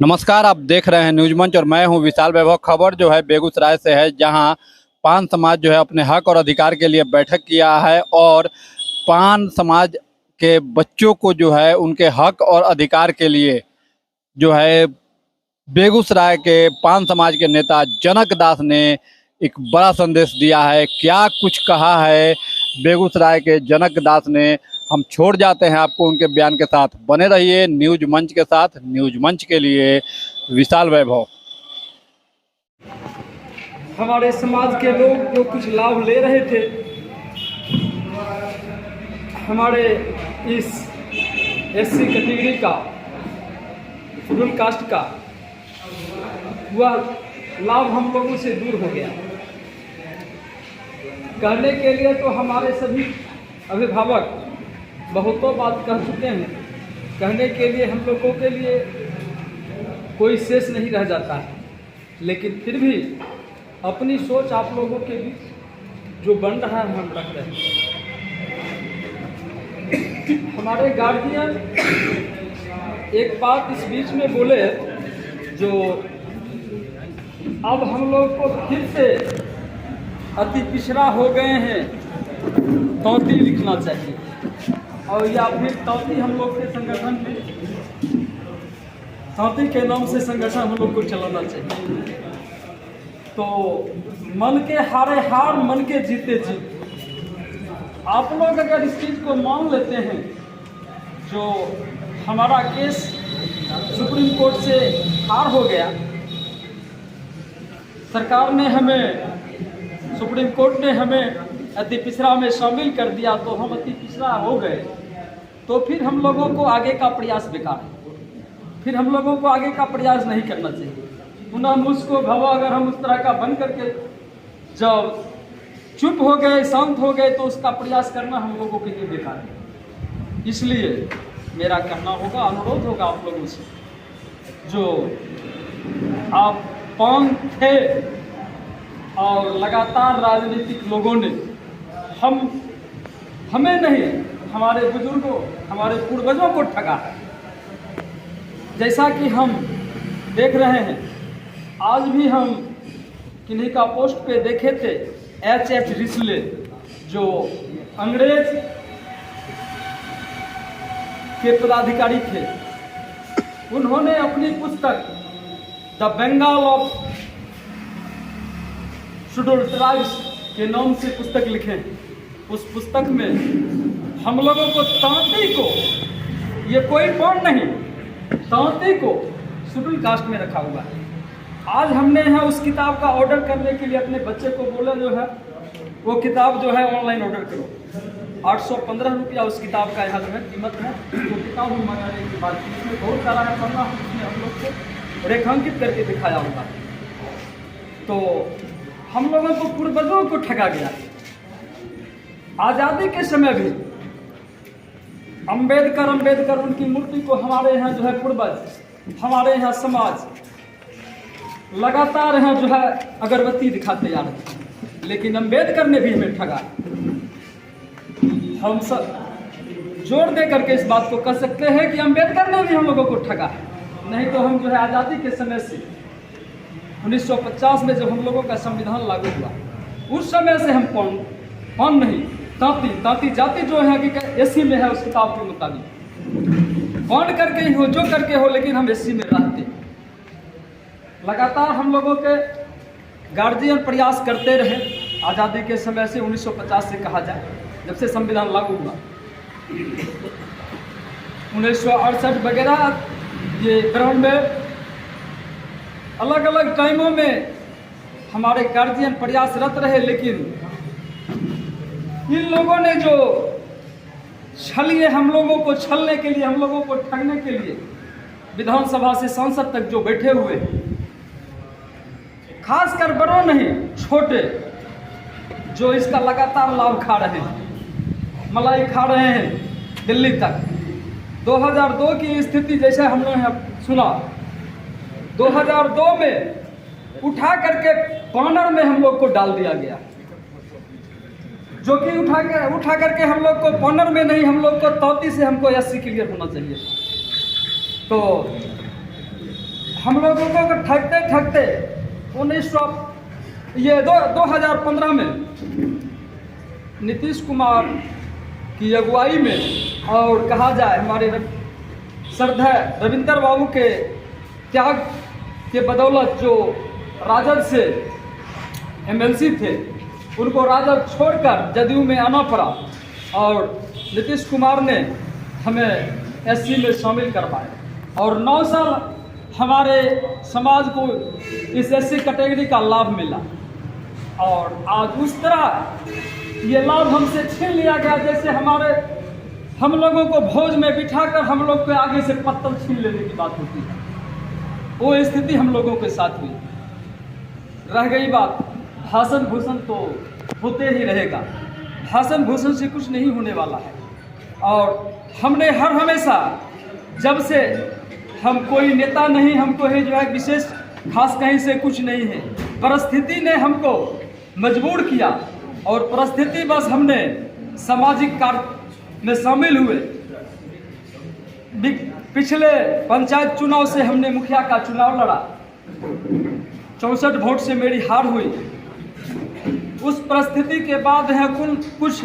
नमस्कार, आप देख रहे हैं न्यूज मंच और मैं हूं विशाल वैभव। खबर जो है बेगूसराय से है, जहां पान समाज जो है अपने हक और अधिकार के लिए बैठक किया है और पान समाज के बच्चों को जो है उनके हक और अधिकार के लिए जो है बेगूसराय के पान समाज के नेता जनक दास ने एक बड़ा संदेश दिया है। क्या कुछ कहा है बेगूसराय के जनक दास ने, हम छोड़ जाते हैं आपको उनके बयान के साथ। बने रहिए न्यूज मंच के साथ। न्यूज मंच के लिए विशाल वैभव। हमारे समाज के लोग जो कुछ लाभ ले रहे थे, हमारे इस एससी कैटेगरी का, शेड्यूल कास्ट का, वह लाभ हम लोगों से दूर हो गया। कहने के लिए तो हमारे सभी अभिभावक बहुतों बात कह चुके हैं, कहने के लिए हम लोगों के लिए कोई शेष नहीं रह जाता है, लेकिन फिर भी अपनी सोच आप लोगों के बीच जो बन रहा है हम रख रहे हैं। हमारे गार्जियन एक बात इस बीच में बोले, जो अब हम लोग को फिर से अति पिछड़ा हो गए हैं, तौती लिखना चाहिए, और या फिर तौती हम लोग के संगठन में, तौती के नाम से संगठन हम लोग को चलाना चाहिए। तो मन के हारे हार, मन के जीते जीत। आप लोग अगर इस चीज़ को मान लेते हैं, जो हमारा केस सुप्रीम कोर्ट से हार हो गया, सरकार ने हमें, सुप्रीम कोर्ट ने हमें अति पिछड़ा में शामिल कर दिया, तो हम अति पिछड़ा हो गए, तो फिर हम लोगों को आगे का प्रयास बेकार है। फिर हम लोगों को आगे का प्रयास नहीं करना चाहिए। पुनः मुझको भवा अगर हम उस तरह का बन करके जब चुप हो गए, शांत हो गए, तो उसका प्रयास करना हम लोगों के लिए बेकार है। इसलिए मेरा कहना होगा, अनुरोध होगा आप लोगों से, जो आप पान थे और लगातार राजनीतिक लोगों ने हमें नहीं, हमारे बुजुर्गों, हमारे पूर्वजों को ठगा है। जैसा कि हम देख रहे हैं, आज भी हम किन्हीं का पोस्ट पे देखे थे, H.H. रिस्ले, जो अंग्रेज के पदाधिकारी थे, उन्होंने अपनी पुस्तक the Bengal of scheduled tribes के नाम से पुस्तक लिखे। उस पुस्तक में हम लोगों को तांती को, ये कोई पॉइंट नहीं, तांती को शेड्यूल कास्ट में रखा हुआ है। आज हमने यहाँ उस किताब का ऑर्डर करने के लिए अपने बच्चे को बोला, जो है वो किताब जो है ऑनलाइन ऑर्डर करो। 815 रुपया उस किताब का यहाँ जो है कीमत है। तो किताब हम मंगाने के बाद इसमें बहुत सारा है पढ़ना, उसमें हम लोग को रेखांकित करके दिखाया होगा। तो हम लोगों को पूर्वजों को ठगा गया। आज़ादी के समय भी अंबेडकर उनकी मूर्ति को हमारे यहाँ जो है पूर्वज, हमारे यहाँ समाज लगातार यहाँ जो है अगरबत्ती दिखाते जा रहे थे, लेकिन अंबेडकर ने भी हमें ठगा। हम सब जोर दे करके इस बात को कह सकते हैं कि अंबेडकर ने भी हम लोगों को ठगा है। नहीं तो हम जो है आज़ादी के समय से 1950 में जब हम लोगों का संविधान लागू हुआ, उस समय से हम कौन नहीं, तांती जाति जो है कि एससी में है, उस किताब के मुताबिक कौन करके ही हो, जो करके हो, लेकिन हम एससी में रहते। लगातार हम लोगों के गार्जियन प्रयास करते रहे, आज़ादी के समय से 1950 से कहा जाए, जब से संविधान लागू हुआ, 1968 वगैरह, ये 92 अलग अलग टाइमों में हमारे गार्जियन प्रयासरत रहे। लेकिन इन लोगों ने जो छलिए, हम लोगों को छलने के लिए, हम लोगों को ठगने के लिए विधानसभा से सांसद तक जो बैठे हुए, खासकर बड़ों नहीं, छोटे, जो इसका लगातार लाभ खा रहे हैं, मलाई खा रहे हैं दिल्ली तक। 2002 की स्थिति जैसे हमने सुना, 2002 में उठा करके पानर में हम लोग को डाल दिया गया, जो कि उठा करके हम लोग को पानर में नहीं, हम लोग को तौती से हमको एससी क्लियर होना चाहिए। तो हम लोगों को ठगते ठगते 2015 में नीतीश कुमार की अगुवाई में और कहा जाए हमारे श्रद्धेय रविंदर बाबू के त्याग के बदौलत जो राजद से एमएलसी थे उनको राजद छोड़कर जदयू में आना पड़ा और नीतीश कुमार ने हमें एससी में शामिल करवाया और 9 साल हमारे समाज को इस एससी कैटेगरी का लाभ मिला और आज उस तरह ये लाभ हमसे छीन लिया गया जैसे हम लोगों को भोज में बिठाकर हम लोग के आगे से पत्तल छीन लेने की बात होती है। वो स्थिति हम लोगों के साथ हुई। रह गई बात भाषण भूषण तो होते ही रहेगा, भाषण भूषण से कुछ नहीं होने वाला है। और हमने हर हमेशा जब से हम कोई नेता नहीं, हमको है जो है विशेष खास कहीं से कुछ नहीं है, परिस्थिति ने हमको मजबूर किया और परिस्थिति बस हमने सामाजिक कार्य में शामिल हुए। पिछले पंचायत चुनाव से हमने मुखिया का चुनाव लड़ा, 64 वोट से मेरी हार हुई। उस परिस्थिति के बाद है कुछ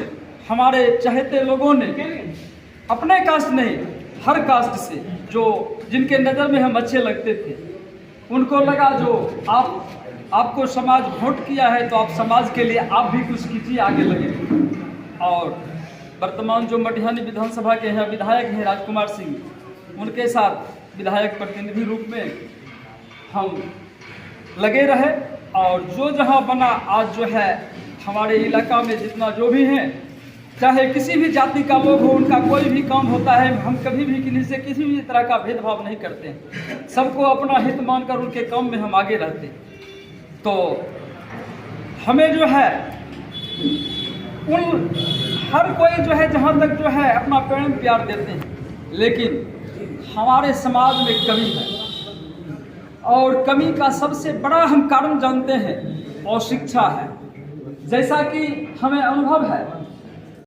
हमारे चहेते लोगों ने अपने कास्ट नहीं हर कास्ट से जो जिनके नज़र में हम अच्छे लगते थे उनको लगा जो आपको समाज वोट किया है तो आप समाज के लिए आप भी कुछ कीजिए, आगे लगे। और वर्तमान जो मटिहानी विधानसभा के हैं विधायक हैं राजकुमार सिंह, उनके साथ विधायक प्रतिनिधि रूप में हम लगे रहे और जो जहां बना आज जो है हमारे इलाका में जितना जो भी हैं, चाहे किसी भी जाति का लोग हो, उनका कोई भी काम होता है, हम कभी भी किसी से किसी भी तरह का भेदभाव नहीं करते हैं, सबको अपना हित मानकर उनके काम में हम आगे रहते हैं। तो हमें जो है उन हर कोई जो है जहाँ तक जो है अपना प्रेम प्यार देते हैं, लेकिन हमारे समाज में कमी है और कमी का सबसे बड़ा हम कारण जानते हैं और शिक्षा है। जैसा कि हमें अनुभव है